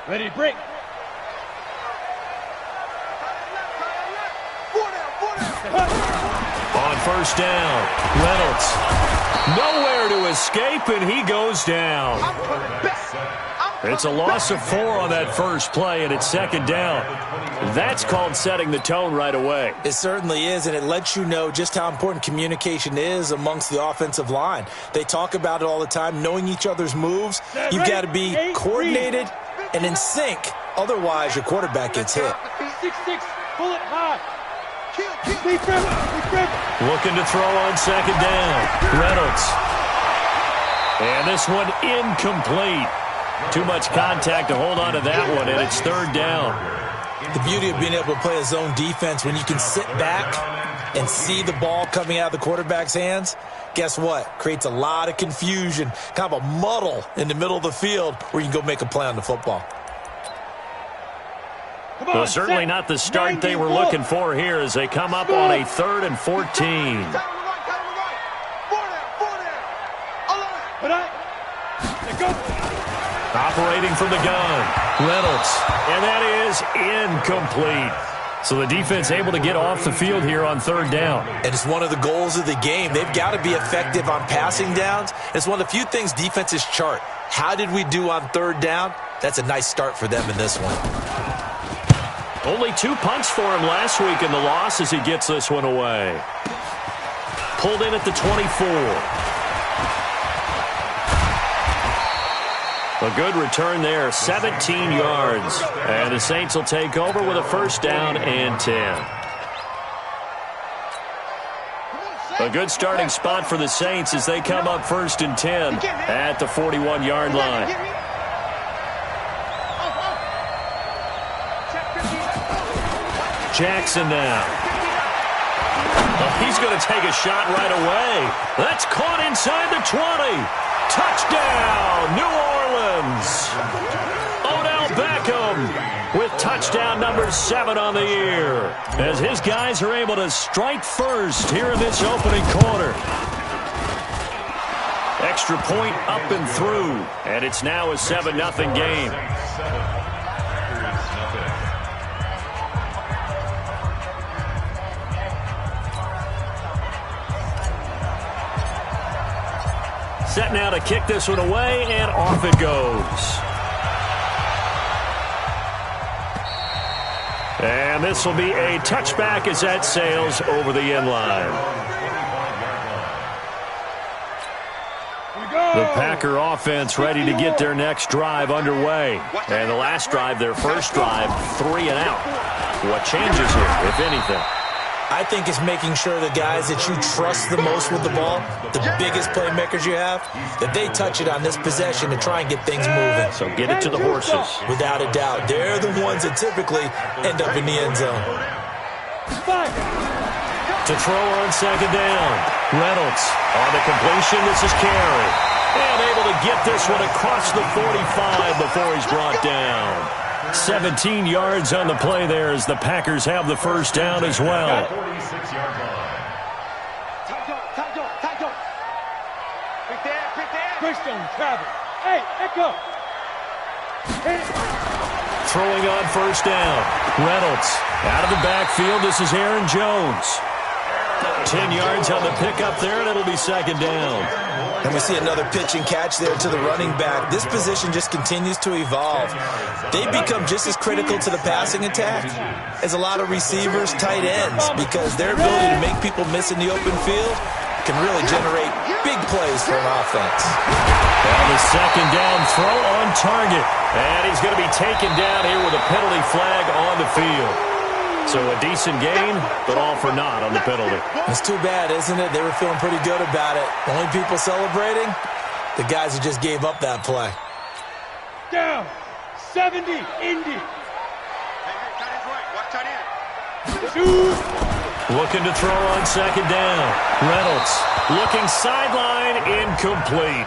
Ready, break. On first down, Reynolds. Nowhere to escape, and he goes down. It's a loss of 4 on that first play, and it's second down. That's called setting the tone right away. It certainly is, and it lets you know just how important communication is amongst the offensive line. They talk about it all the time, knowing each other's moves. You've got to be coordinated and in sync. Otherwise, your quarterback gets hit. 6-6, pull it high. Looking to throw on second down. Reynolds. And this one incomplete. Too much contact to hold on to that one, and it's third down. The beauty of being able to play a zone defense, when you can sit back and see the ball coming out of the quarterback's hands, guess what? Creates a lot of confusion, kind of a muddle in the middle of the field where you can go make a play on the football. Well, certainly not the start they were looking for here as they come up on a 3rd and 14. Operating from the gun, Reynolds, and that is incomplete. So the defense able to get off the field here on third down. And it's one of the goals of the game. They've got to be effective on passing downs. It's one of the few things defenses chart. How did we do on third down? That's a nice start for them in this one. Only 2 punts for him last week in the loss as he gets this one away. Pulled in at the 24. A good return there, 17 yards. And the Saints will take over with a first down and 10. A good starting spot for the Saints as they come up first and 10 at the 41-yard line. Jackson now. Oh, he's going to take a shot right away. That's caught inside the 20. Touchdown, New Orleans. Odell Beckham with touchdown number 7 on the year as his guys are able to strike first here in this opening quarter. Extra point up and through, and it's now a 7-0 game. Set now to kick this one away, and off it goes. And this will be a touchback as that sails over the end line. The Packer offense ready to get their next drive underway. And the last drive, their first drive, 3 and out. What changes here, if anything? I think it's making sure the guys that you trust the most with the ball, the biggest playmakers you have, that they touch it on this possession to try and get things moving. So get it to the horses. Without a doubt. They're the ones that typically end up in the end zone. To throw on second down. Reynolds on the completion. This is Carey. And able to get this one across the 45 before he's brought down. 17 yards on the play there as the Packers have the first down as well. Throwing on first down. Reynolds out of the backfield. This is Aaron Jones. 10 yards on the pickup there, and it'll be second down. And we see another pitch and catch there to the running back. This position just continues to evolve. They become just as critical to the passing attack as a lot of receivers, tight ends, because their ability to make people miss in the open field can really generate big plays for an offense. And the second down throw on target. And he's going to be taken down here with a penalty flag on the field. So a decent gain, but all for naught on the penalty. It's too bad, isn't it? They were feeling pretty good about it. The only people celebrating, the guys who just gave up that play. Down, 70, Indy. Looking to throw on second down. Reynolds looking sideline, incomplete.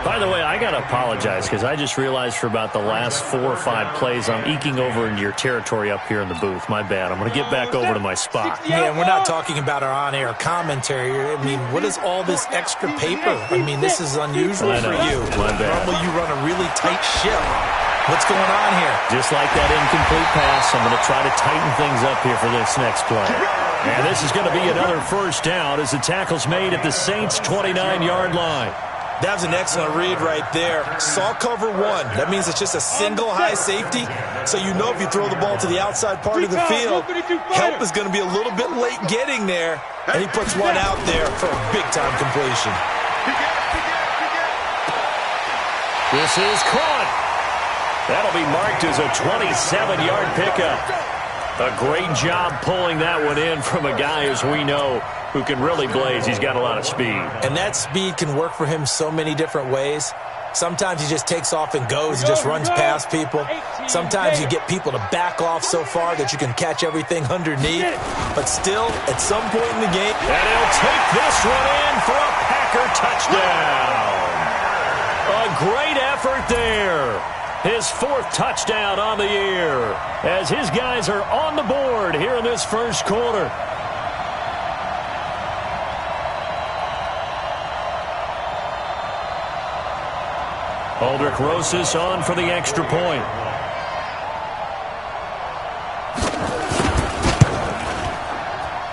By the way, I got to apologize because I just realized for about the last 4 or 5 plays I'm eking over into your territory up here in the booth. My bad. I'm going to get back over to my spot. Yeah, and we're not talking about our on-air commentary. I mean, what is all this extra paper? I mean, this is unusual for you. My bad. Normally you run a really tight ship. What's going on here? Just like that incomplete pass, I'm going to try to tighten things up here for this next play. And this is going to be another first down as the tackle's made at the Saints' 29-yard line. That was an excellent read right there. Saw cover one. That means it's just a single high safety. So you know if you throw the ball to the outside part of the field, help is going to be a little bit late getting there. And he puts one out there for a big-time completion. This is caught. That'll be marked as a 27-yard pickup. A great job pulling that one in from a guy, as we know, who can really blaze. He's got a lot of speed. And that speed can work for him so many different ways. Sometimes he just takes off and goes and just runs past people. Sometimes you get people to back off so far that you can catch everything underneath. But still, at some point in the game... And he'll take this one in for a Packer touchdown. A great effort there. His 4th touchdown on the year as his guys are on the board here in this first quarter. Aldrich Rosas on for the extra point.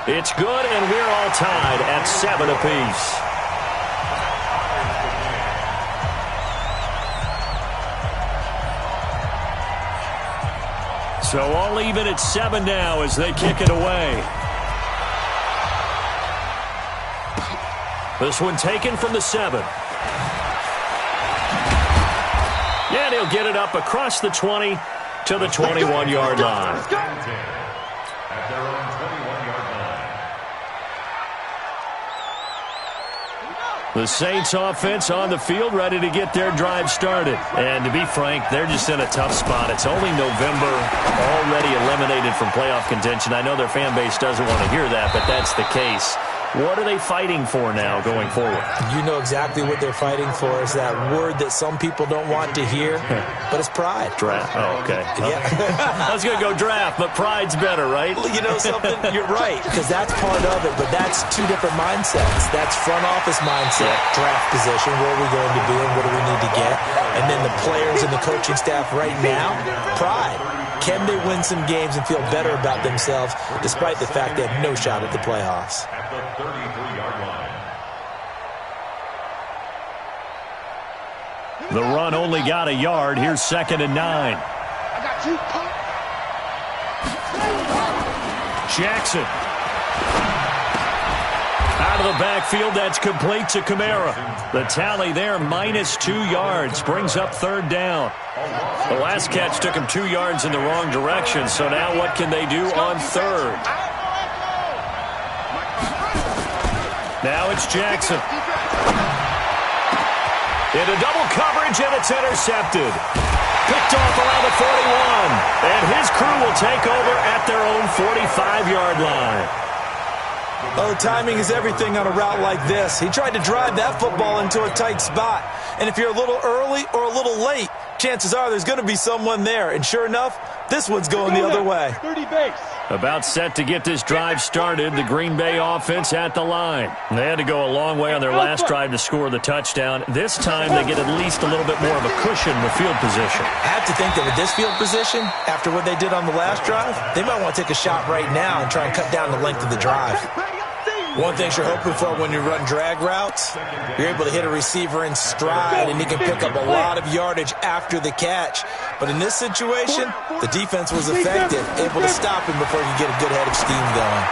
It's good, and we're all tied at 7 apiece. So all even at 7 now as they kick it away. This one taken from the 7. And he'll get it up across the 20 to the 21-yard line. The Saints offense on the field, ready to get their drive started. And to be frank, they're just in a tough spot. It's only November, already eliminated from playoff contention. I know their fan base doesn't want to hear that, but that's the case. What are they fighting for now going forward? You know exactly what they're fighting for is that word that some people don't want to hear, but it's pride. Draft. Oh, okay. Yeah. I was going to go draft, but pride's better, right? Well, you know something? You're right, because that's part of it, but that's two different mindsets. That's front office mindset, draft position, where are we going to be and what do we need to get? And then the players and the coaching staff right now, pride. Can they win some games and feel better about themselves despite the fact they have no shot at the playoffs? At the 33-yard line. The run only got a yard. Here's 2nd and 9. I got you. Jackson. Out of the backfield, that's complete to Kamara. The tally there, -2 yards, brings up 3rd down. The last catch took him 2 yards in the wrong direction, so now what can they do on 3rd? Now it's Jackson. Into double coverage, and it's intercepted. Picked off around the 41, and his crew will take over at their own 45-yard line. Oh, timing is everything on a route like this. He tried to drive that football into a tight spot. And if you're a little early or a little late, chances are there's going to be someone there. And sure enough, this one's going the other way. 30 base. About set to get this drive started, the Green Bay offense at the line. They had to go a long way on their last drive to score the touchdown. This time they get at least a little bit more of a cushion with field position. I have to think that with this field position, after what they did on the last drive, they might want to take a shot right now and try and cut down the length of the drive. One thing you're hoping for when you run drag routes, you're able to hit a receiver in stride, and he can pick up a lot of yardage after the catch. But in this situation, the defense was effective, able to stop him before you get a good head of steam going.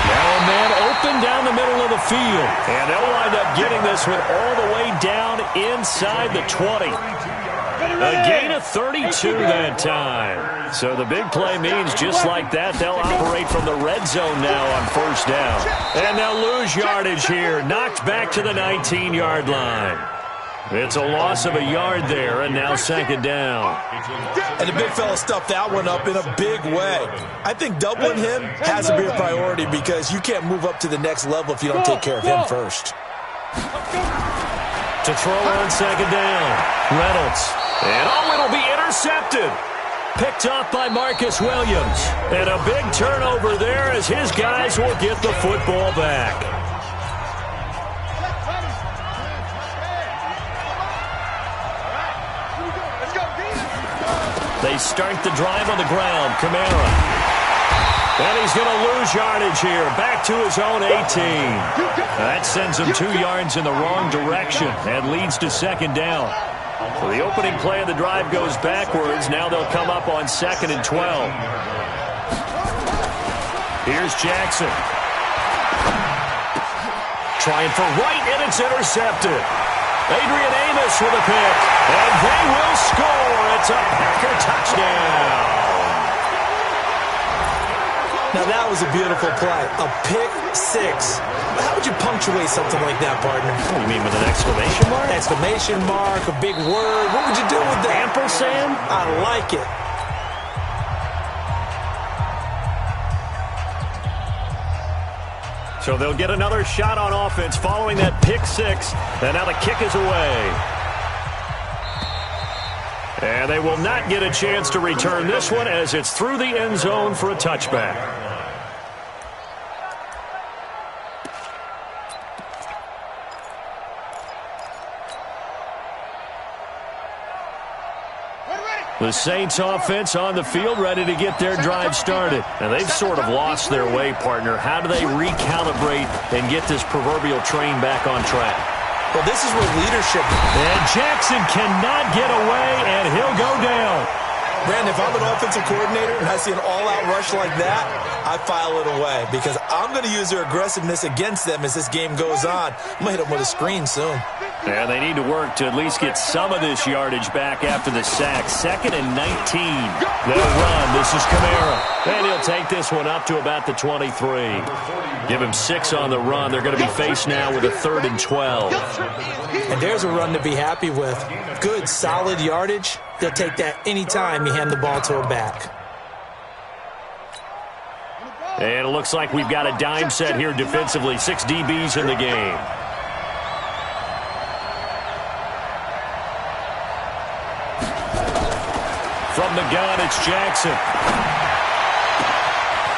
Now a man open down the middle of the field, and they'll wind up getting this one all the way down inside the 20. A gain of 32 that time. So the big play means just like that, they'll operate from the red zone now on 1st down. And they'll lose yardage here, knocked back to the 19-yard line. It's a loss of a yard there, and now 2nd down. And the big fella stuffed that one up in a big way. I think doubling him has to be a priority because you can't move up to the next level if you don't take care of him first. To throw on 2nd down, Reynolds. And it'll be intercepted. Picked off by Marcus Williams. And a big turnover there as his guys will get the football back. They start the drive on the ground. Kamara. And he's going to lose yardage here. Back to his own 18. That sends him 2 yards in the wrong direction and leads to second down. So the opening play of the drive goes backwards. Now they'll come up on 2nd and 12. Here's Jackson. Trying for right, and it's intercepted. Adrian Amos with a pick. And they will score. It's a Packer touchdown. Now, that was a beautiful play. A pick six. How would you punctuate something like that, partner? What do you mean, with an exclamation mark? Exclamation mark, a big word. What would you do with that? Ampersand? I like it. So they'll get another shot on offense following that pick six. And now the kick is away. And they will not get a chance to return this one as it's through the end zone for a touchback. The Saints offense on the field ready to get their drive started. And they've sort of lost their way, partner. How do they recalibrate and get this proverbial train back on track? Well, this is where leadership... And Jackson cannot get away, and he'll go down. Brandon, if I'm an offensive coordinator and I see an all-out rush like that, I file it away because I'm going to use their aggressiveness against them as this game goes on. I'm going to hit them with a screen soon. Yeah, they need to work to at least get some of this yardage back after the sack. 2nd and 19. They'll run. This is Kamara. And he'll take this one up to about the 23. Give him 6 on the run. They're going to be faced now with a 3rd and 12. And there's a run to be happy with. Good, solid yardage. They'll take that anytime you hand the ball to a back. And it looks like we've got a dime set here defensively. 6 DBs in the game. From the gun, it's Jackson.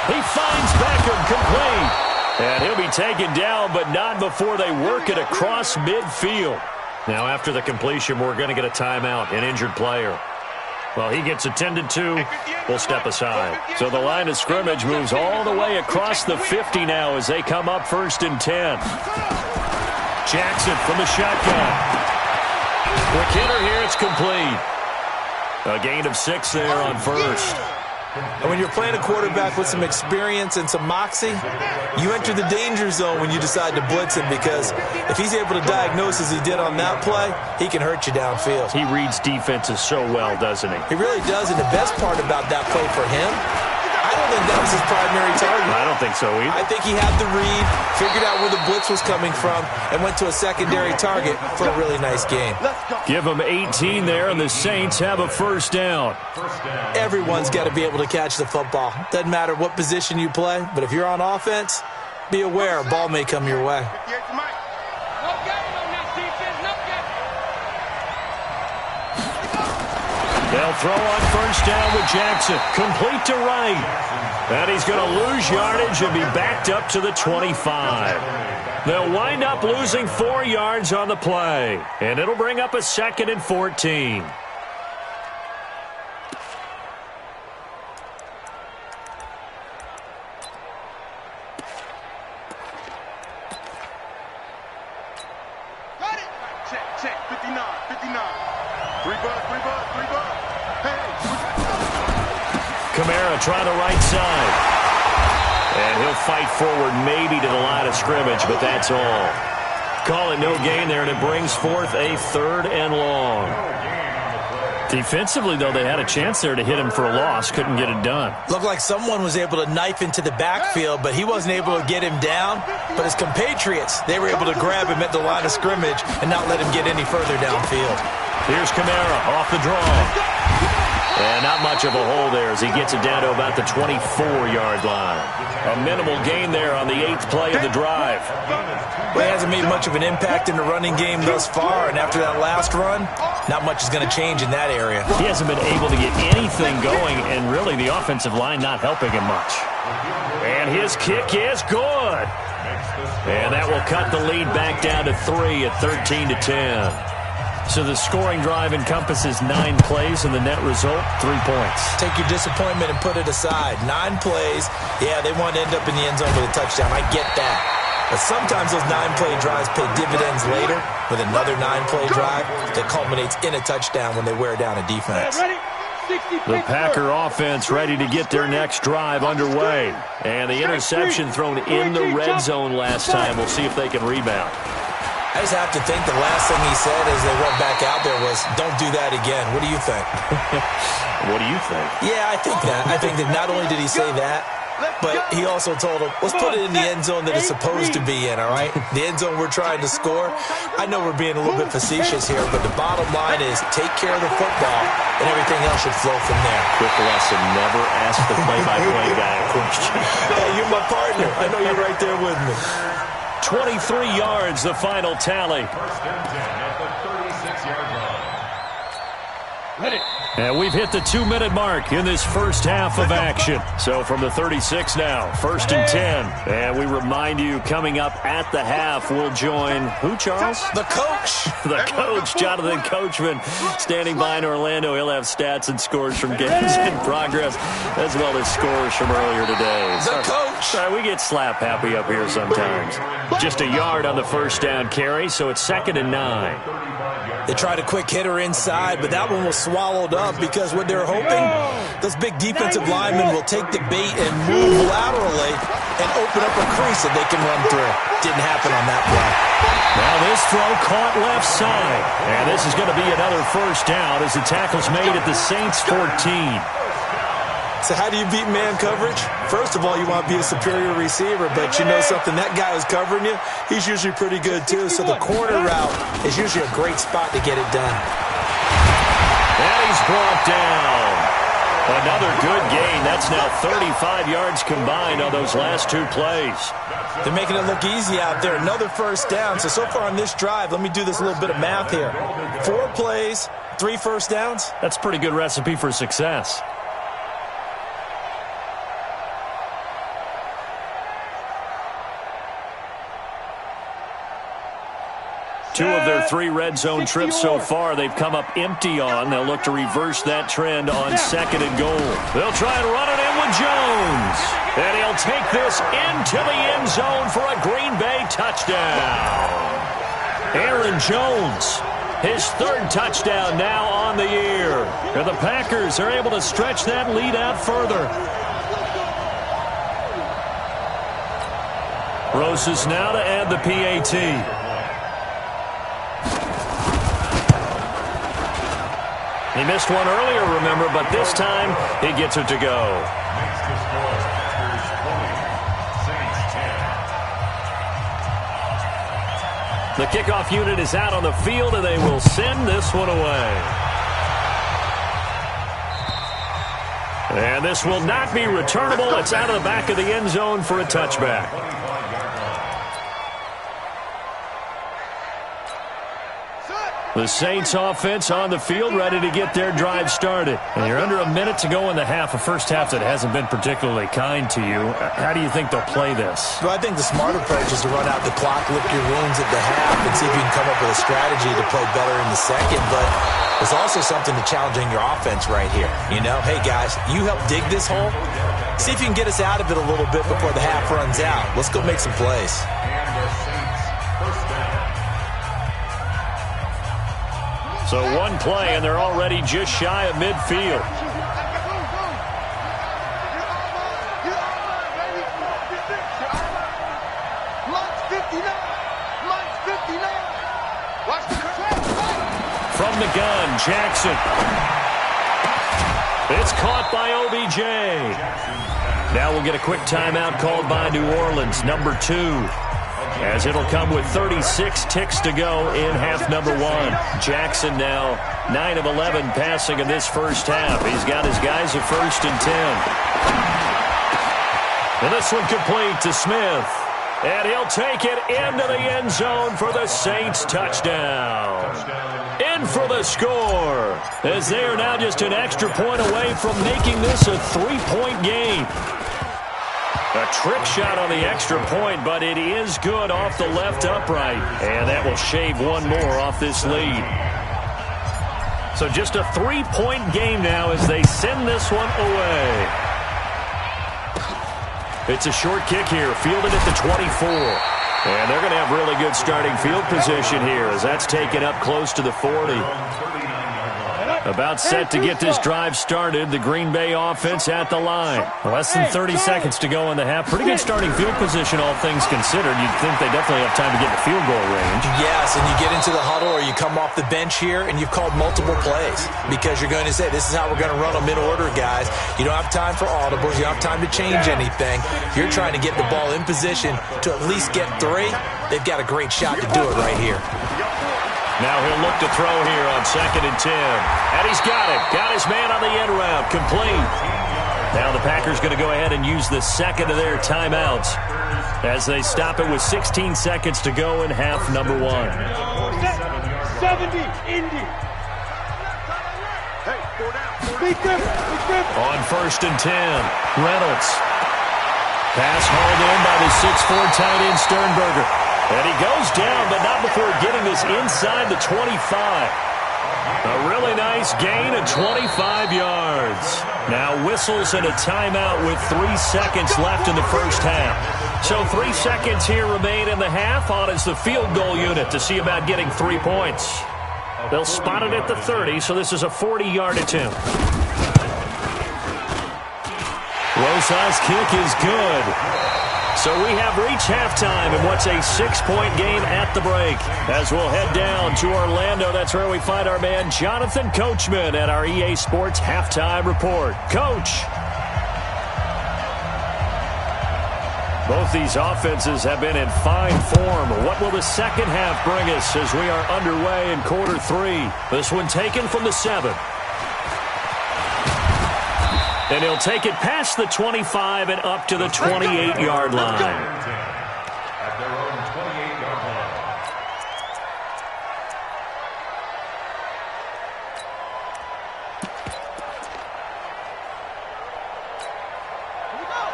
He finds Beckham complete. And he'll be taken down, but not before they work it across midfield. Now, after the completion, we're going to get a timeout, an injured player. Well, he gets attended to. We'll step aside. So the line of scrimmage moves all the way across the 50 now as they come up 1st and 10. Jackson from the shotgun. Quick hitter here, it's complete. A gain of 6 there on 1st. And when you're playing a quarterback with some experience and some moxie, you enter the danger zone when you decide to blitz him because if he's able to diagnose as he did on that play, he can hurt you downfield. He reads defenses so well, doesn't he? He really does, and the best part about that play for him, I don't think that was his primary target. I don't think so either. I think he had the read, figured out where the blitz was coming from, and went to a secondary target for a really nice game. Give him 18 there, and the Saints have a 1st down. Everyone's got to be able to catch the football. Doesn't matter what position you play, but if you're on offense, be aware a ball may come your way. They'll throw on 1st down with Jackson. Complete to right. And he's going to lose yardage and be backed up to the 25. They'll wind up losing 4 yards on the play. And it'll bring up a 2nd and 14. Check, 59, 59. 3 bucks. Kamara trying the right side. And he'll fight forward maybe to the line of scrimmage, but that's all. Call it no gain there, and it brings forth a 3rd and long. Defensively, though, they had a chance there to hit him for a loss. Couldn't get it done. Looked like someone was able to knife into the backfield, but he wasn't able to get him down. But his compatriots, they were able to grab him at the line of scrimmage and not let him get any further downfield. Here's Kamara off the draw. And not much of a hole there as he gets it down to about the 24-yard line. A minimal gain there on the 8th play of the drive. Well, he hasn't made much of an impact in the running game thus far, and after that last run, not much is going to change in that area. He hasn't been able to get anything going, and really the offensive line not helping him much. And his kick is good. And that will cut the lead back down to 3 at 13-10. So the scoring drive encompasses 9 plays, and the net result, 3 points. Take your disappointment and put it aside. 9 plays. Yeah, they want to end up in the end zone with a touchdown. I get that. But sometimes those 9-play drives pay dividends later with another 9-play drive that culminates in a touchdown when they wear down a defense. The Packer offense ready to get their next drive underway. And the interception thrown in the red zone last time. We'll see if they can rebound. I just have to think the last thing he said as they went back out there was, don't do that again. What do you think? What do you think? Yeah, I think that. I think that not only did he say that, but he also told him, let's put it in the end zone that it's supposed to be in, all right? The end zone we're trying to score. I know we're being a little bit facetious here, but the bottom line is take care of the football, and everything else should flow from there. Quick lesson, never ask the play-by-play guy a question. Hey, you're my partner. I know you're right there with me. 23 yards, the final tally. And we've hit the 2-minute mark in this first half of action. So from the 36 now, 1st and 10. And we remind you, coming up at the half, we'll join who, Charles? The coach. The coach, Jonathan Coachman, standing by in Orlando. He'll have stats and scores from games in progress, as well as scores from earlier today. The coach. Sorry, we get slap happy up here sometimes. Just a yard on the first down carry, so it's 2nd and 9. They tried a quick hitter inside, but that one was swallowed up because what they're hoping, those big defensive linemen will take the bait and move laterally and open up a crease that they can run through. Didn't happen on that play. Now this throw caught left side. And this is going to be another first down as the tackle's made at the Saints 14. So how do you beat man coverage? First of all, you want to be a superior receiver, but you know something, that guy who's covering you, he's usually pretty good too. So the corner route is usually a great spot to get it done. And he's brought down. Another good gain. That's now 35 yards combined on those last 2 plays. They're making it look easy out there. Another first down. So far on this drive, let me do this little bit of math here. 4 plays, 3 first downs. That's a pretty good recipe for success. 2 of their 3 red zone trips so far, they've come up empty on. They'll look to reverse that trend on 2nd and goal. They'll try and run it in with Jones. And he'll take this into the end zone for a Green Bay touchdown. Aaron Jones, his 3rd touchdown now on the year. And the Packers are able to stretch that lead out further. Roses now to add the PAT. He missed one earlier, remember, but this time he gets it to go. The kickoff unit is out on the field, and they will send this one away. And this will not be returnable. It's out of the back of the end zone for a touchback. The Saints offense on the field ready to get their drive started. And you're under a minute to go in the half, a first half that hasn't been particularly kind to you. How do you think they'll play this? Well, I think the smart approach is to run out the clock, lick your wounds at the half, and see if you can come up with a strategy to play better in the second. But there's also something to challenging your offense right here. You know, hey, guys, you help dig this hole. See if you can get us out of it a little bit before the half runs out. Let's go make some plays. So 1 play, and they're already just shy of midfield. From the gun, Jackson. It's caught by OBJ. Now we'll get a quick timeout called by New Orleans, number 2. As it'll come with 36 ticks to go in half number 1. Jackson now 9 of 11 passing in this first half. He's got his guys at 1st and 10. And this one complete to Smith. And he'll take it into the end zone for the Saints touchdown. In for the score, as they are now just an extra point away from making this a 3-point game. A trick shot on the extra point, but it is good off the left upright. And that will shave 1 more off this lead. So just a 3-point game now as they send this one away. It's a short kick here, fielded at the 24. And they're going to have really good starting field position here as that's taken up close to the 40. About set to get this drive started. The Green Bay offense at the line. Less than 30 seconds to go in the half. Pretty good starting field position, all things considered. You'd think they definitely have time to get in the field goal range. Yes, and you get into the huddle or you come off the bench here and you've called multiple plays because you're going to say, this is how we're going to run them in order, guys. You don't have time for audibles. You don't have time to change anything. You're trying to get the ball in position to at least get 3. They've got a great shot to do it right here. Now he'll look to throw here on 2nd and 10. And he's got it. Got his man on the end route. Complete. Now the Packers going to go ahead and use the second of their timeouts as they stop it with 16 seconds to go in half number 1. 70, Indy. Hey, 4 down. On 1st and 10, Reynolds. Pass hauled in by the 6'4" tight end Sternberger. And he goes down, but not before getting this inside the 25. A really nice gain of 25 yards. Now whistles and a timeout with 3 seconds left in the first half. So 3 seconds here remain in the half. On is the field goal unit to see about getting 3 points. They'll spot it at the 30, so this is a 40-yard attempt. Rosa's kick is good. So we have reached halftime in what's a 6-point game at the break. As we'll head down to Orlando, that's where we find our man Jonathan Coachman at our EA Sports Halftime Report. Coach. Both these offenses have been in fine form. What will the second half bring us as we are underway in quarter 3? This one taken from the 7. And he'll take it past the 25 and up to the 28-yard line. At their own 28-yard line.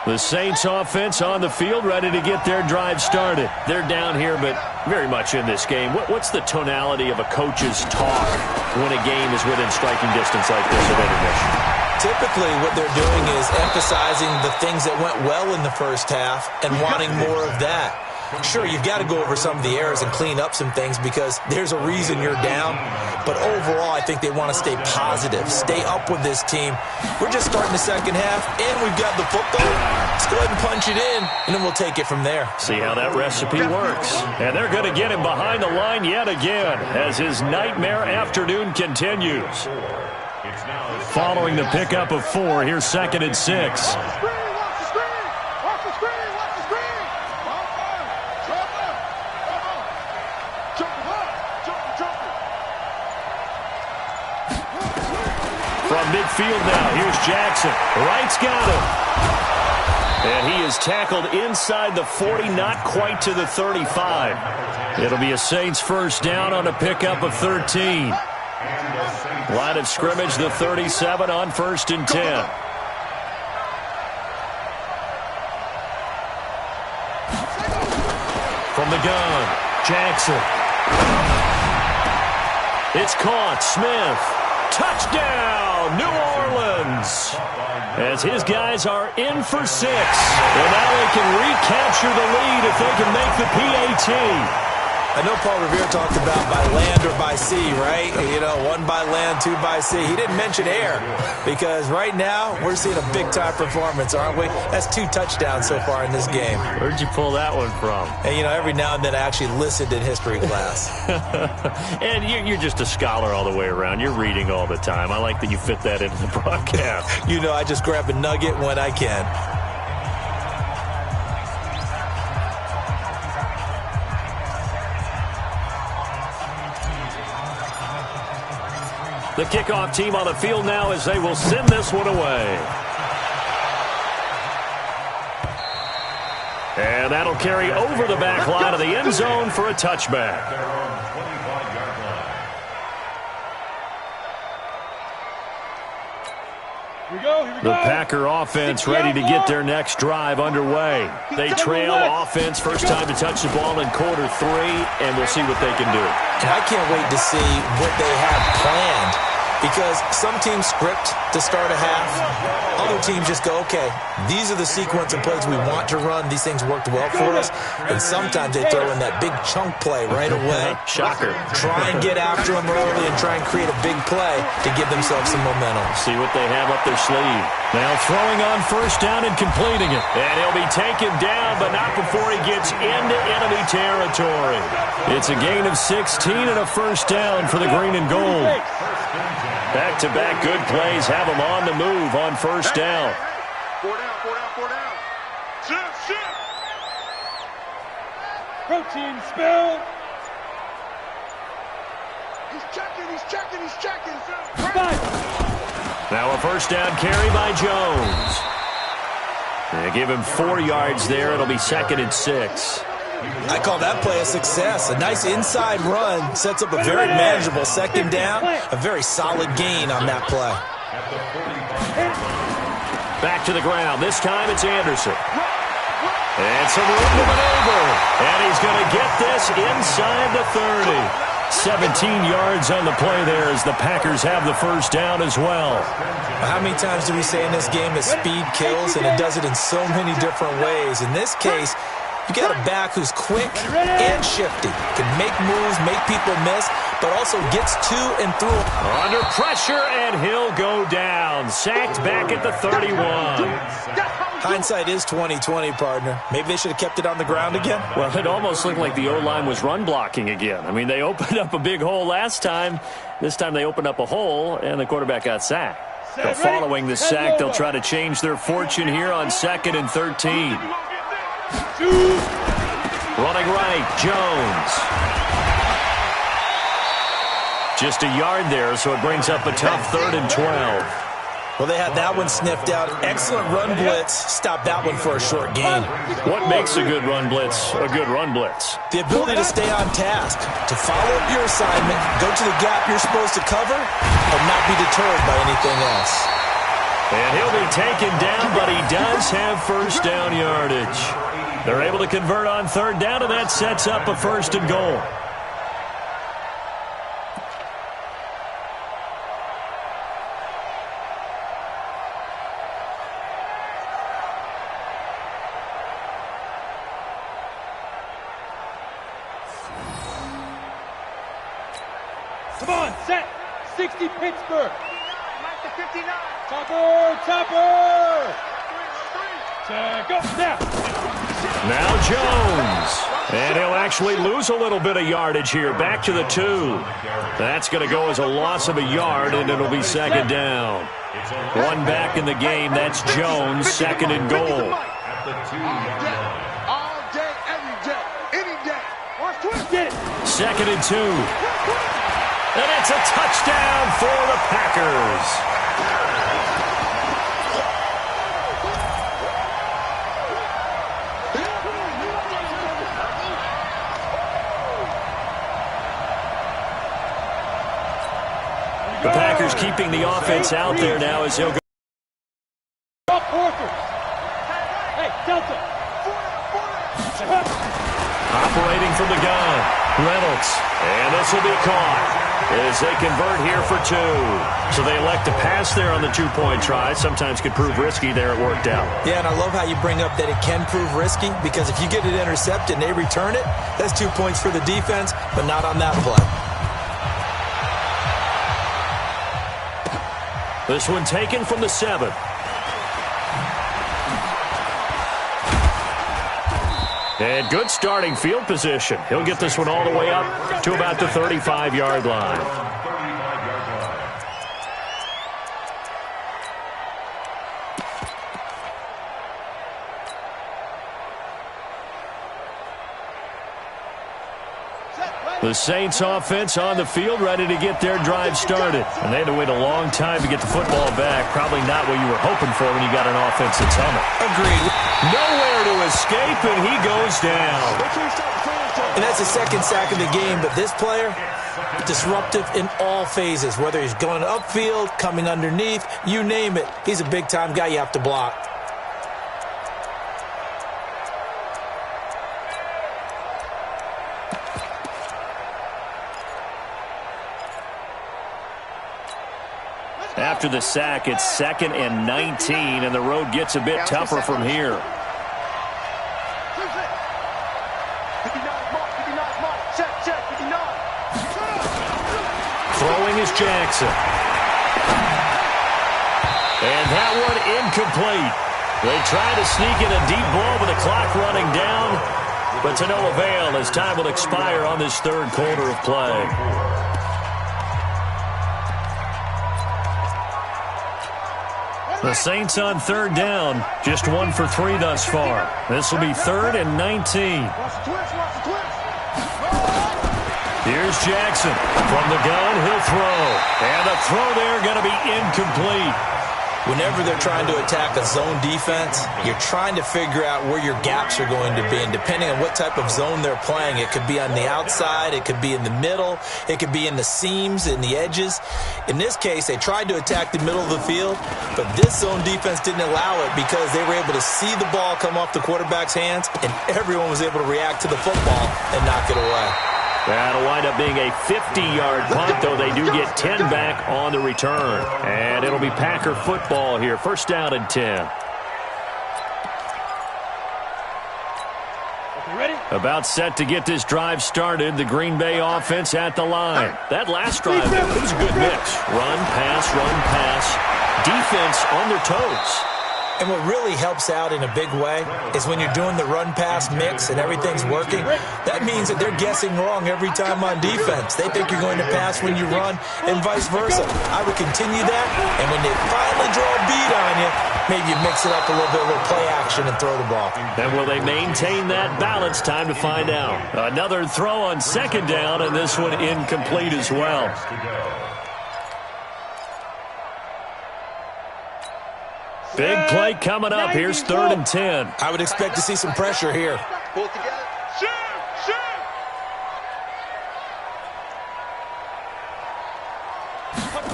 The Saints offense on the field, ready to get their drive started. They're down here, but very much in this game. What's the tonality of a coach's talk when a game is within striking distance like this of intermission? Typically, what they're doing is emphasizing the things that went well in the first half and wanting more of that. Sure, you've got to go over some of the errors and clean up some things because there's a reason you're down. But overall, I think they want to stay positive, stay up with this team. We're just starting the second half, and we've got the football. Let's go ahead and punch it in, and then we'll take it from there. See how that recipe works. And they're going to get him behind the line yet again as his nightmare afternoon continues. Following the pickup of 4, here's 2nd and 6. From midfield now, here's Jackson. Wright's got him. And he is tackled inside the 40, not quite to the 35. It'll be a Saints first down on a pickup of 13. Line of scrimmage, the 37 on 1st and 10. From the gun, Jackson. It's caught. Smith. Touchdown, New Orleans. As his guys are in for 6. And now they can recapture the lead if they can make the PAT. I know Paul Revere talked about by land or by sea, right? You know, 1 by land, 2 by sea. He didn't mention air because right now we're seeing a big-time performance, aren't we? That's 2 touchdowns so far in this game. Where'd you pull that one from? And, you know, every now and then I actually listened in history class. And you're just a scholar all the way around. You're reading all the time. I like that you fit that into the broadcast. You know, I just grab a nugget when I can. The kickoff team on the field now as they will send this one away. And that'll carry over the back line of the end zone for a touchback. The Packer offense ready to get their next drive underway. They trail offense, first time to touch the ball in quarter 3, and we'll see what they can do. And I can't wait to see what they have planned because some teams script to start a half. Other teams just go, okay, these are the sequence of plays we want to run. These things worked well for us. And sometimes they throw in that big chunk play right away. Shocker. Try and get after them early and try and create a big play to give themselves some momentum. See what they have up their sleeve. Now throwing on first down and completing it. And he'll be taken down, but not before he gets into enemy territory. It's a gain of 16 and a first down for the green and gold. Back-to-back good plays have them on the move on first down. 4 down, 4 down, 4 down. Shift. Protein spill. He's checking. Now a first down carry by Jones. They give him 4 yards there. It'll be 2nd and 6. I call that play a success. A nice inside run sets up a very manageable second down. A very solid gain on that play. Back to the ground. This time it's Anderson. And some room to maneuver. And he's going to get this inside the 30. 17 yards on the play there as the Packers have the first down as well. How many times do we say in this game that speed kills, and it does it in so many different ways? In this case, you got a back who's quick and shifty, can make moves, make people miss, but also gets to and through. Under pressure, and he'll go down. Sacked back at the 31. Hindsight is 20/20, partner. Maybe they should have kept it on the ground again. Well, it almost looked like the O-line was run blocking again. I mean, they opened up a big hole last time. This time they opened up a hole, and the quarterback got sacked. But following the sack, they'll try to change their fortune here on 2nd and 13. Running right, Jones. Just a yard there, so it brings up a tough 3rd and 12. Well, they had that one sniffed out. Excellent run blitz. Stop that one for a short gain. What makes a good run blitz a good run blitz? The ability to stay on task, to follow up your assignment, go to the gap you're supposed to cover, and not be deterred by anything else. And he'll be taken down, but he does have first down yardage. They're able to convert on 3rd down, and that sets up a 1st and goal. Come on, set. 60 Pittsburgh. Mark the 59. Topper. Go, now. Now Jones. And he'll actually lose a little bit of yardage here. Back to the 2. That's going to go as a loss of a yard, and it'll be 2nd down. One back in the game. That's Jones, 2nd and goal. All day, every day, any day. Watch twist. Get it. 2nd and 2. And it's a touchdown for the Packers. The Packers keeping the offense out there now as he'll go. Hey, Delta. Operating from the gun. Reynolds. And this will be caught as they convert here for 2. So they elect to pass there on the 2-point try. Sometimes could prove risky. There it worked out. Yeah, and I love how you bring up that it can prove risky, because if you get it intercepted and they return it, that's 2 points for the defense, but not on that play. This one taken from the 7. And good starting field position. He'll get this one all the way up to about the 35-yard line. The Saints offense on the field, ready to get their drive started. And they had to wait a long time to get the football back. Probably not what you were hoping for when you got an offense that's humming. Agreed. Nowhere to escape, and he goes down. And that's the 2nd sack of the game, but this player, disruptive in all phases, whether he's going upfield, coming underneath, you name it. He's a big-time guy you have to block. After the sack, it's 2nd and 19, and the road gets a bit tougher from here. Throwing is Jackson. And that one incomplete. They try to sneak in a deep ball with the clock running down, but to no avail as time will expire on this third quarter of play. The Saints on third down, just 1 for 3 thus far. This will be 3rd and 19. Here's Jackson. From the gun, he'll throw. And the throw there going to be incomplete. Whenever they're trying to attack a zone defense, you're trying to figure out where your gaps are going to be. And depending on what type of zone they're playing, it could be on the outside, it could be in the middle, it could be in the seams, in the edges. In this case, they tried to attack the middle of the field, but this zone defense didn't allow it because they were able to see the ball come off the quarterback's hands, and everyone was able to react to the football and knock it away. That'll wind up being a 50-yard punt, though they do get 10 back on the return. And it'll be Packer football here. 1st down and 10. Ready? About set to get this drive started. The Green Bay offense at the line. That last drive, it was a good mix. Run, pass, defense on their toes. And what really helps out in a big way is when you're doing the run-pass mix and everything's working, that means that they're guessing wrong every time on defense. They think you're going to pass when you run and vice versa. I would continue that, and when they finally draw a beat on you, maybe you mix it up a little bit, a little play action, and throw the ball. And will they maintain that balance? Time to find out. Another throw on 2nd down, and this one incomplete as well. Big play coming up. Here's 3rd and 10. I would expect to see some pressure here. Pull it together. Shoot!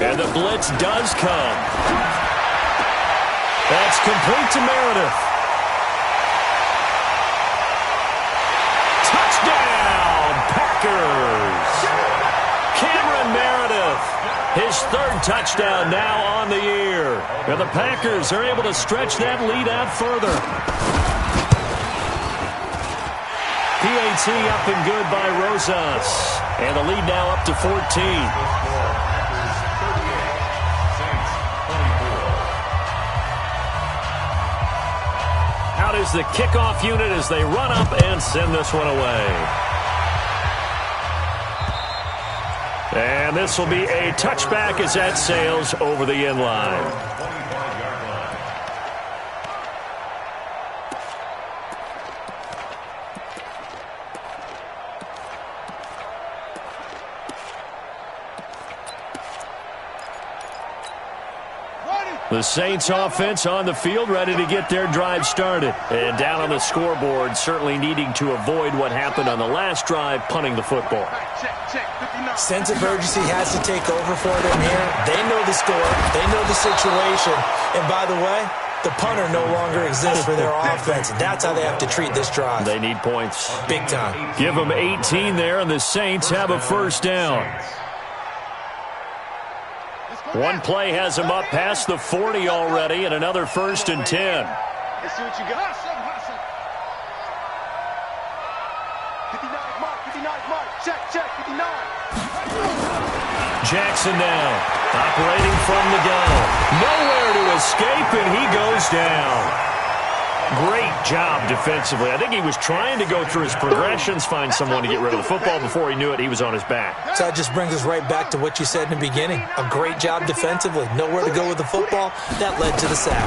And the blitz does come. That's complete to Meredith. Touchdown, Packers! Cameron Meredith. His 3rd touchdown now on the year. And the Packers are able to stretch that lead out further. PAT up and good by Rosas. And the lead now up to 14. Out is the kickoff unit as they run up and send this one away. And this will be a touchback as that sails over the end line. The Saints offense on the field, ready to get their drive started. And down on the scoreboard, certainly needing to avoid what happened on the last drive, punting the football. Sense of urgency has to take over for them here. They know the score. They know the situation. And by the way, the punter no longer exists for their offense. That's how they have to treat this drive. They need points. Big time. Give them 18 there, and the Saints have a 1st down. One play has them up past the 40 already, and another 1st and 10. Let's see what you got. 59, mark. Check, 59. Jackson now, operating from the gun. Nowhere to escape, and he goes down. Great job defensively. I think he was trying to go through his progressions, find someone to get rid of the football. Before he knew it, he was on his back. So that just brings us right back to what you said in the beginning. A great job defensively. Nowhere to go with the football. That led to the sack.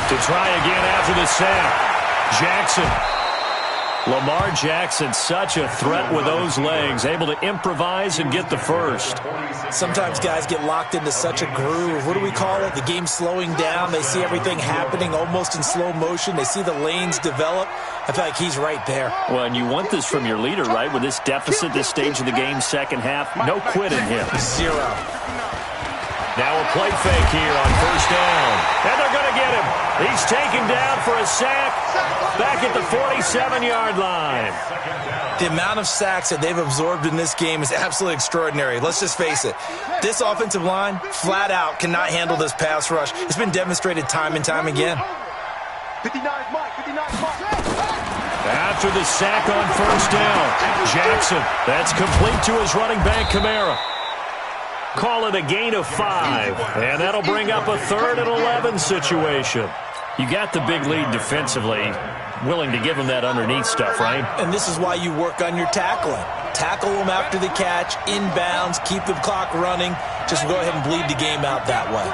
To try again after the sack. Jackson. Lamar Jackson, such a threat with those legs, able to improvise and get the 1st. Sometimes guys get locked into such a groove. What do we call it? The game's slowing down. They see everything happening almost in slow motion. They see the lanes develop. I feel like he's right there. Well, and you want this from your leader, right? With this deficit, this stage of the game, 2nd half, no quitting him. 0. Now a play fake here on 1st down. And they're going to get him. He's taken down for a sack. back at the 47-yard line. The amount of sacks that they've absorbed in this game is absolutely extraordinary. Let's just face it. This offensive line, flat out, cannot handle this pass rush. It's been demonstrated time and time again. 59 Mike, 59 Mike. After the sack on first down, Jackson, that's complete to his running back, Kamara. Call it a gain of 5, and that'll bring up a 3rd and 11 situation. You got the big lead defensively, willing to give them that underneath stuff, right? And this is why you work on your tackling. Tackle them after the catch, inbounds, keep the clock running. Just go ahead and bleed the game out that way.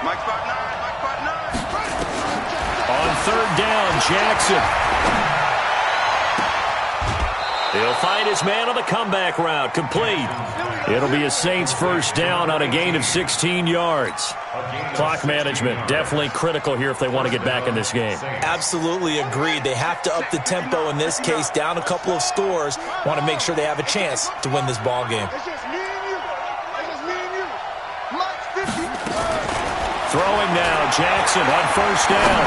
Mike spot 9, Mike spot 9. On 3rd down, Jackson. He'll find his man on the comeback route, complete. It'll be a Saints first down on a gain of 16 yards. Clock management, definitely critical here if they want to get back in this game. Absolutely agreed. They have to up the tempo in this case, down a couple of scores. Want to make sure they have a chance to win this ball game. It's just me and you. It's just me and you. Mike's 50. Throwing now, Jackson on first down.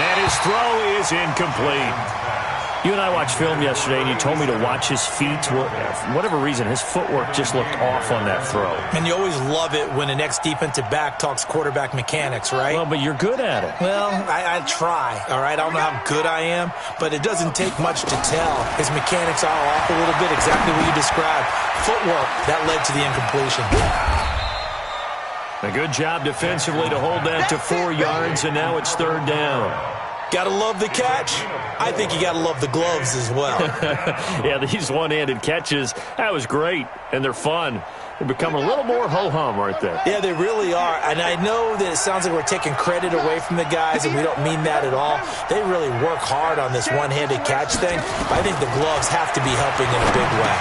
And his throw is incomplete. You and I watched film yesterday, and you told me to watch his feet. For whatever reason, his footwork just looked off on that throw. And you always love it when the next defensive back talks quarterback mechanics, right? Well, but you're good at it. Well, I try, all right? I don't know how good I am, but it doesn't take much to tell. His mechanics are off a little bit, exactly what you described. Footwork, that led to the incompletion. A good job defensively to hold that to 4 yards, and now it's 3rd down. Gotta love the catch. I think you gotta love the gloves as well. Yeah, these one-handed catches, that was great, and they're fun. They become a little more ho-hum, aren't they? Yeah, they really are. And I know that it sounds like we're taking credit away from the guys, and we don't mean that at all. They really work hard on this one-handed catch thing. I think the gloves have to be helping in a big way.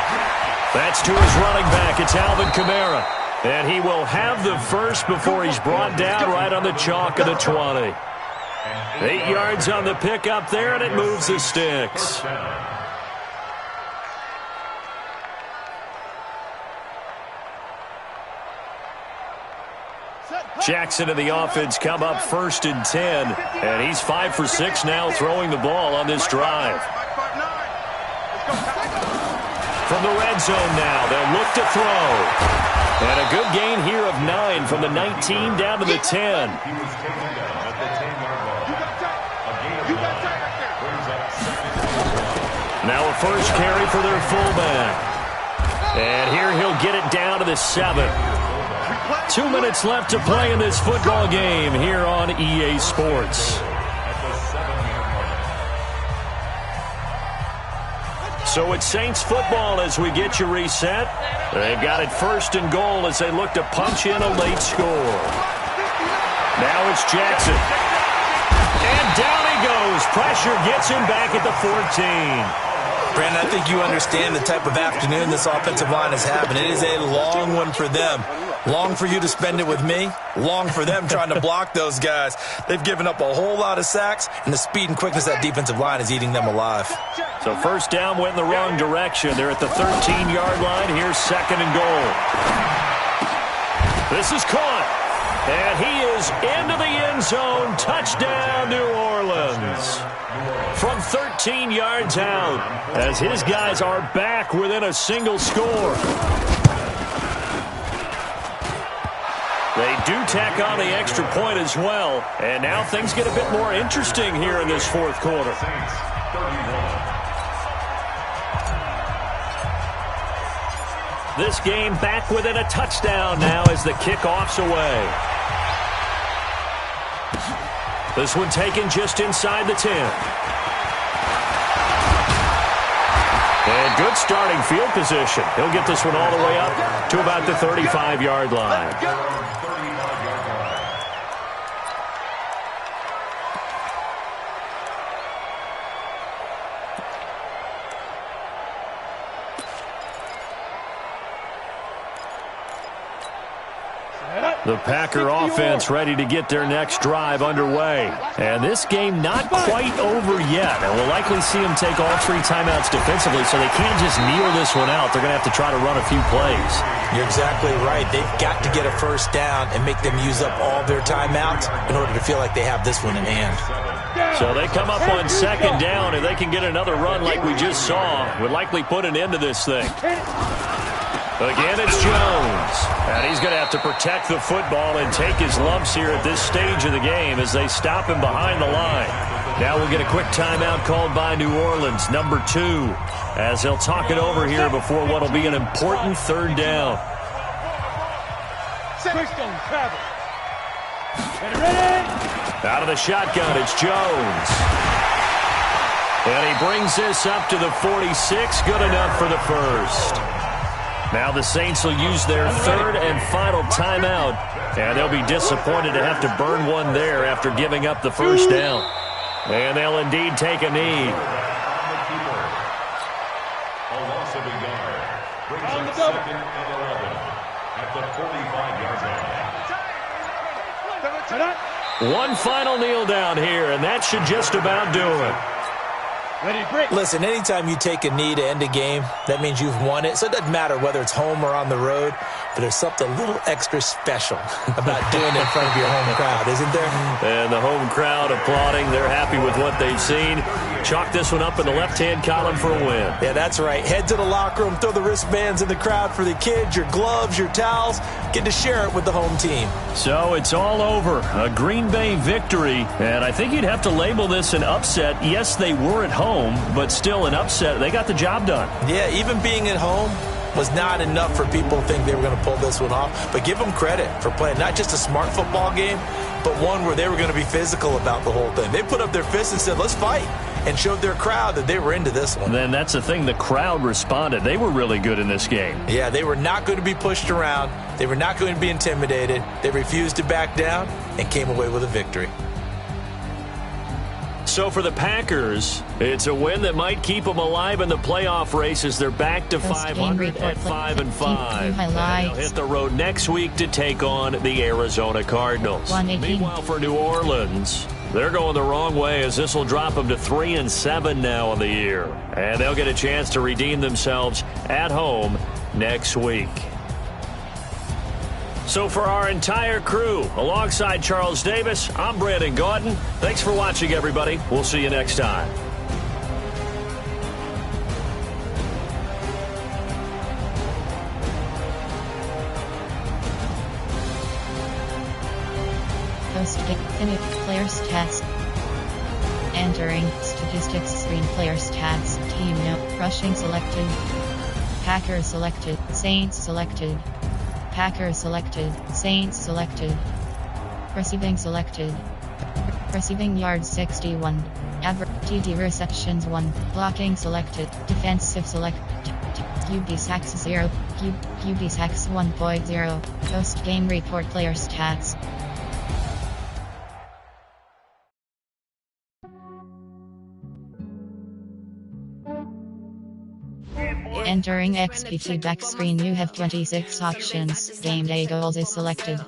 That's to his running back. It's Alvin Kamara. And he will have the first before he's brought down right on the chalk of the 20. 8 yards on the pickup there, and it moves the sticks. Jackson and the offense come up 1st and 10, and he's 5 for 6 now throwing the ball on this drive. From the red zone now, they'll look to throw. And a good gain here of 9 from the 19 down to the 10. Now a first carry for their fullback. And here he'll get it down to the 7. 2 minutes left to play in this football game here on EA Sports. So it's Saints football as we get you reset. They've got it 1st and goal as they look to punch in a late score. Now it's Jackson. And down he goes. Pressure gets him back at the 14. Brandon, I think you understand the type of afternoon this offensive line is having. It is a long one for them. Long for you to spend it with me. Long for them trying to block those guys. They've given up a whole lot of sacks, and the speed and quickness of that defensive line is eating them alive. So first down went in the wrong direction. They're at the 13-yard line. Here's 2nd and goal. This is caught. And he is into the end zone. Touchdown, New Orleans. From 13 yards out, as his guys are back within a single score. They do tack on the extra point as well. And now things get a bit more interesting here in this 4th quarter. This game back within a touchdown now as the kickoff's away. This one taken just inside the 10. And good starting field position. He'll get this one all the way up to about the 35-yard line. The Packer offense ready to get their next drive underway. And this game not quite over yet. And we'll likely see them take all 3 timeouts defensively, so they can't just kneel this one out. They're going to have to try to run a few plays. You're exactly right. They've got to get a first down and make them use up all their timeouts in order to feel like they have this one in hand. So they come up on second down, and they can get another run like we just saw. Would likely put an end to this thing. Again, it's Jones. And he's going to have to protect the football and take his lumps here at this stage of the game as they stop him behind the line. Now we'll get a quick timeout called by New Orleans, number 2, as they'll talk it over here before what will be an important third down. Out of the shotgun, it's Jones. And he brings this up to the 46, good enough for the first. Now the Saints will use their third and final timeout, and they'll be disappointed to have to burn one there after giving up the first down. And they'll indeed take a knee. A loss of a yard. Brings up second and 11 at the 45-yard line. One final kneel down here, and that should just about do it. Listen, anytime you take a knee to end a game, that means you've won it. So it doesn't matter whether it's home or on the road, but there's something a little extra special about doing it in front of your home crowd, isn't there? And the home crowd applauding. They're happy with what they've seen. Chalk this one up in the left-hand column for a win. Yeah, that's right. Head to the locker room, throw the wristbands in the crowd for the kids, your gloves, your towels. Get to share it with the home team. So it's all over. A Green Bay victory. And I think you'd have to label this an upset. Yes, they were at home, but still an upset. They got the job done. Yeah, even being at home was not enough for people to think they were going to pull this one off. But give them credit for playing not just a smart football game, but one where they were going to be physical about the whole thing. They put up their fists and said, let's fight, and showed their crowd that they were into this one. Then that's the thing. The crowd responded. They were really good in this game. Yeah, they were not going to be pushed around. They were not going to be intimidated. They refused to back down and came away with a victory. So for the Packers, it's a win that might keep them alive in the playoff race as they're back to 500 at 5-5. They'll hit the road next week to take on the Arizona Cardinals. Meanwhile, for New Orleans, they're going the wrong way as this will drop them to 3-7 now on the year. And they'll get a chance to redeem themselves at home next week. So for our entire crew, alongside Charles Davis, I'm Brandon Gaudin. Thanks for watching, everybody. We'll see you next time. Post-game finish players test. Entering statistics screen players stats. Team note. Rushing selected. Packers selected. Saints selected. Packers selected. Saints selected. Receiving selected. Receiving yards 61. Average TD receptions 1. Blocking selected. Defensive select. QB sacks 0. QB sacks 1.0. Post game report player stats. Entering XP feedback screen, you have 26 options. Game day goals is selected.